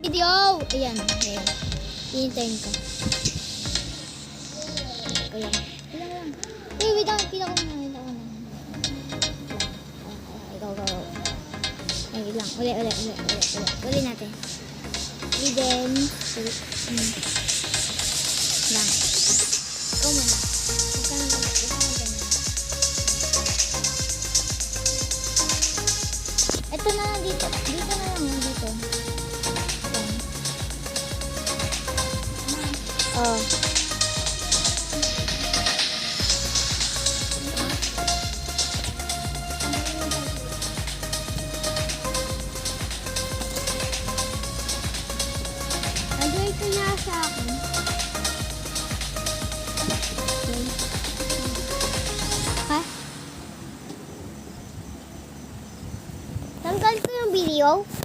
video. Ayan. Ayan. Hintayin ko. Ayan. Ayan. Eh, wait lang. Kita ko na. Ikaw. Ay, lang. Uli natin. Then, lang. Ikaw muna. Ito na lang dito. Dito na lang. Dito. Oh. Nagay ko na sa akin. Ha? Tanggal ko yung video.